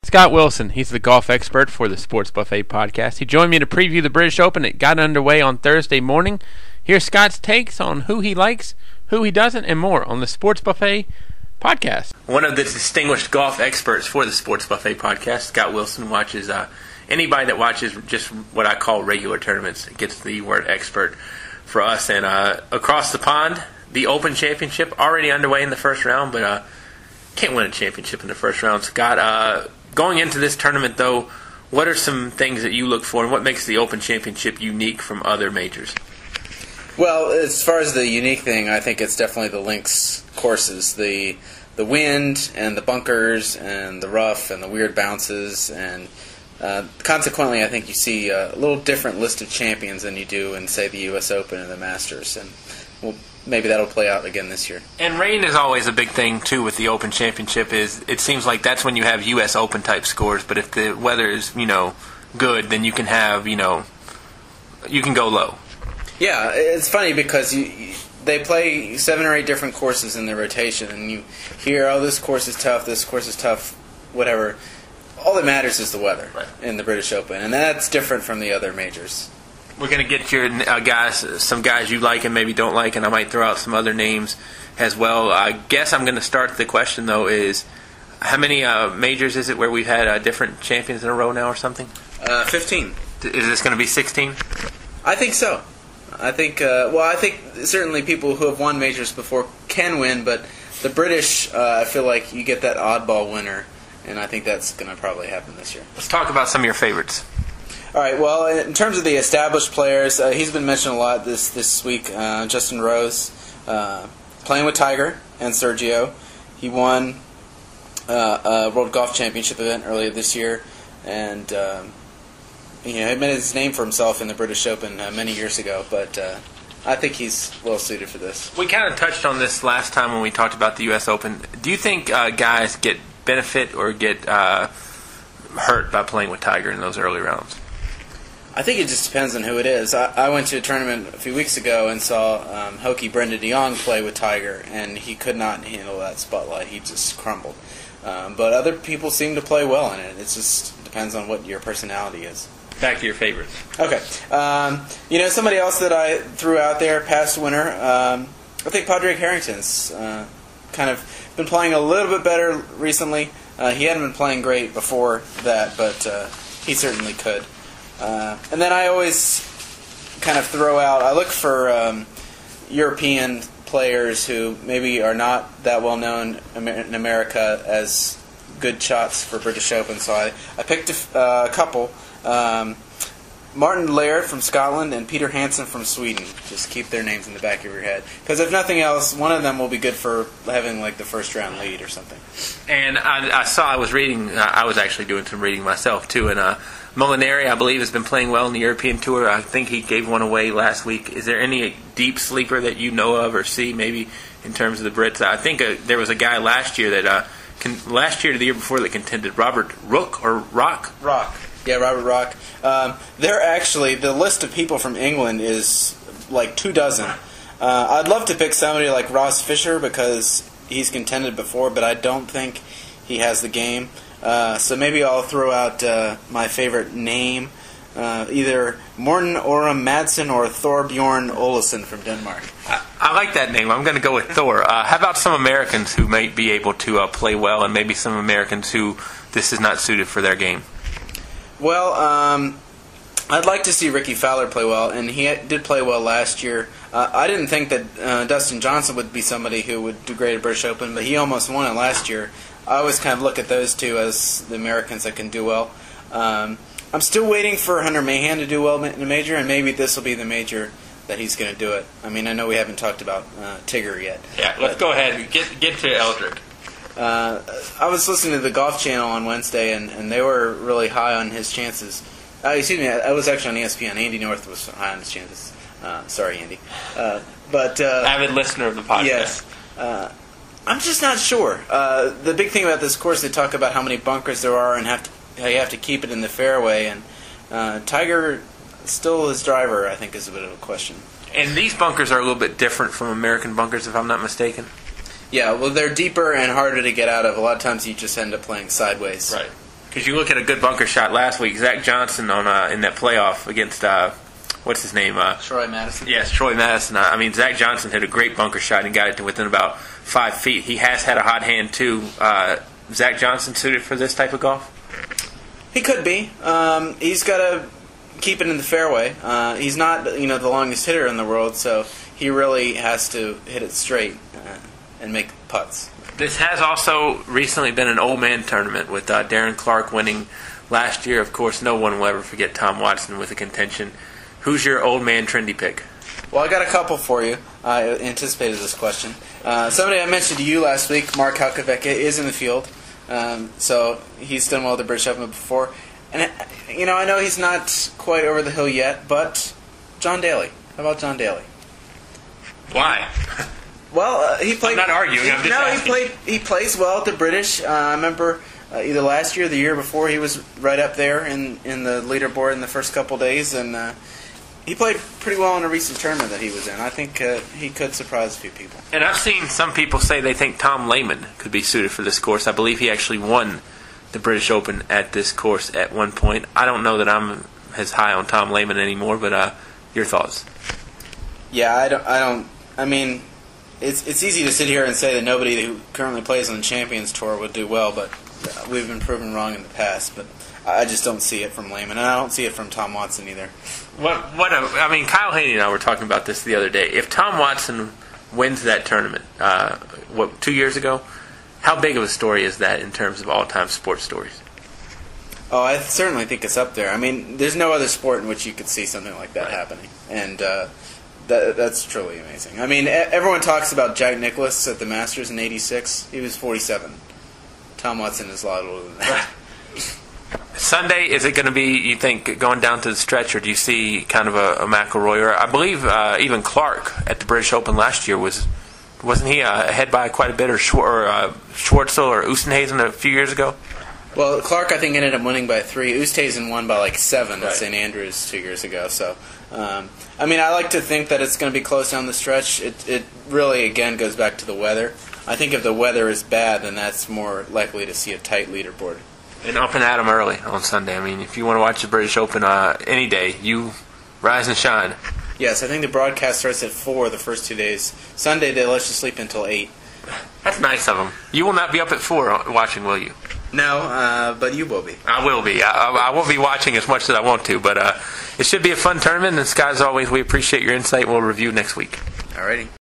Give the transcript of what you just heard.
Scott Wilson, he's the golf expert for the Sports Buffet podcast. He joined me to preview the British Open. It got underway on Thursday morning. Here's Scott's takes on who he likes, who he doesn't, and more on the Sports Buffet podcast. One of the distinguished golf experts for the Sports Buffet podcast, Scott Wilson, watches anybody that watches just what I call regular tournaments gets the word expert for us. And across the pond, the Open Championship already underway in the first round, but can't win a championship in the first round. Scott, going into this tournament, though, what are some things that you look for, and what makes the Open Championship unique from other majors? Well, as far as the unique thing, I think it's definitely the links courses, the wind and the bunkers and the rough and the weird bounces, and consequently, I think you see a little different list of champions than you do in, say, the U.S. Open and the Masters, and well, maybe that'll play out again this year. And rain is always a big thing, too, with the Open Championship. It seems like that's when you have U.S. Open-type scores, but if the weather is, good, then you can have, you can go low. Yeah, it's funny because they play 7 or 8 different courses in the rotation, and you hear, oh, this course is tough, whatever. All that matters is the weather in the British Open, and that's different from the other majors. We're going to get your some guys you like and maybe don't like, and I might throw out some other names as well. I guess I'm going to start the question, though, is how many majors is it where we've had different champions in a row now or something? 15. Is this going to be 16? I think so. I think certainly people who have won majors before can win, but the British, I feel like you get that oddball winner, and I think that's going to probably happen this year. Let's talk about some of your favorites. All right, well, in terms of the established players, he's been mentioned a lot this week. Justin Rose, playing with Tiger and Sergio. He won a World Golf Championship event earlier this year, and he made his name for himself in the British Open many years ago, but I think he's well suited for this. We kind of touched on this last time when we talked about the U.S. Open. Do you think guys get benefit or get hurt by playing with Tiger in those early rounds? I think it just depends on who it is. I went to a tournament a few weeks ago and saw Hokie Brendan de Jong play with Tiger, and he could not handle that spotlight. He just crumbled. But other people seem to play well in it. It just depends on what your personality is. Back to your favorites. Okay. Somebody else that I threw out there, past winner, I think Padraig Harrington's kind of been playing a little bit better recently. He hadn't been playing great before that, but he certainly could. And then I always kind of I look for European players who maybe are not that well known in America as good shots for British Open. So I picked a couple. Martin Laird from Scotland and Peter Hansen from Sweden. Just keep their names in the back of your head. Because if nothing else, one of them will be good for having like the first round lead or something. And I was reading, I was actually doing some reading myself too, and Molinari, I believe, has been playing well in the European Tour. I think he gave one away last week. Is there any deep sleeper that you know of or see maybe in terms of the Brits? I think there was a guy last year to the year before that contended, Robert Rock. Yeah, Robert Rock. They're actually, the list of people from England is like 24. I'd love to pick somebody like Ross Fisher because he's contended before, but I don't think he has the game. So maybe I'll throw out my favorite name, either Morten Oram Madsen or Thorbjorn Olesen from Denmark. I like that name. I'm going to go with Thor. How about some Americans who might be able to play well, and maybe some Americans who this is not suited for their game? Well, I'd like to see Ricky Fowler play well, and he did play well last year. I didn't think that Dustin Johnson would be somebody who would do great at British Open, but he almost won it last year. I always kind of look at those two as the Americans that can do well. I'm still waiting for Hunter Mahan to do well in a major, and maybe this will be the major that he's going to do it. I mean, I know we haven't talked about Tigger yet. Yeah, let's go ahead and get to Eldrick. I was listening to the Golf Channel on Wednesday, and they were really high on his chances. Excuse me, I was actually on ESPN. Andy North was high on his chances. Sorry, Andy. Avid listener of the podcast. Yes. I'm just not sure. The big thing about this course, they talk about how many bunkers there are and how you have to keep it in the fairway. And Tiger, still his driver, I think, is a bit of a question. And these bunkers are a little bit different from American bunkers, if I'm not mistaken. Yeah, well, they're deeper and harder to get out of. A lot of times you just end up playing sideways. Right. Because you look at a good bunker shot last week, Zach Johnson on in that playoff against what's his name? Troy Madison. Yes, Troy Madison. I mean, Zach Johnson hit a great bunker shot and got it to within about 5 feet. He has had a hot hand too. Zach Johnson suited for this type of golf? He could be. He's got to keep it in the fairway. He's not, the longest hitter in the world, so he really has to hit it straight and make putts. This has also recently been an old man tournament with Darren Clarke winning last year. Of course, no one will ever forget Tom Watson with a contention. Who's your old man trendy pick? Well, I got a couple for you. I anticipated this question. Somebody I mentioned to you last week, Mark Halkiveka, is in the field. So he's done well at the British Open before. And, I know he's not quite over the hill yet, but John Daly. How about John Daly? Why? Well, he played. I'm not arguing. I'm just asking. He plays well at the British. I remember either last year or the year before, he was right up there in the leaderboard in the first couple days, and he played pretty well in a recent tournament that he was in. I think he could surprise a few people. And I've seen some people say they think Tom Lehman could be suited for this course. I believe he actually won the British Open at this course at one point. I don't know that I'm as high on Tom Lehman anymore, but your thoughts? Yeah, I don't. I mean, it's easy to sit here and say that nobody who currently plays on the Champions Tour would do well, but we've been proven wrong in the past. But I just don't see it from Lehman, and I don't see it from Tom Watson either. Kyle Haney and I were talking about this the other day. If Tom Watson wins that tournament, 2 years ago, how big of a story is that in terms of all-time sports stories? Oh, I certainly think it's up there. I mean, there's no other sport in which you could see something like that happening, and that's truly amazing. I mean, everyone talks about Jack Nicklaus at the Masters in '86. He was 47. Tom Watson is a lot older than that. Sunday, is it going to be, you think, going down to the stretch, or do you see kind of a McIlroy? Or I believe even Clark at the British Open last year wasn't he ahead by quite a bit, or Schwartzel or Oosthuizen a few years ago? Well, Clark, I think, ended up winning by 3. Oosthuizen won by 7 at St. Andrews 2 years ago. So, I mean, I like to think that it's going to be close down the stretch. It really, again, goes back to the weather. I think if the weather is bad, then that's more likely to see a tight leaderboard. And up and at 'em early on Sunday. I mean, if you want to watch the British Open any day, you rise and shine. Yes, I think the broadcast starts at 4 the first 2 days. Sunday, they let you sleep until 8. That's nice of them. You will not be up at 4 watching, will you? No, but you will be. I will be. I won't be watching as much as I want to, but it should be a fun tournament. And Scott, as always, we appreciate your insight. We'll review next week. Alrighty.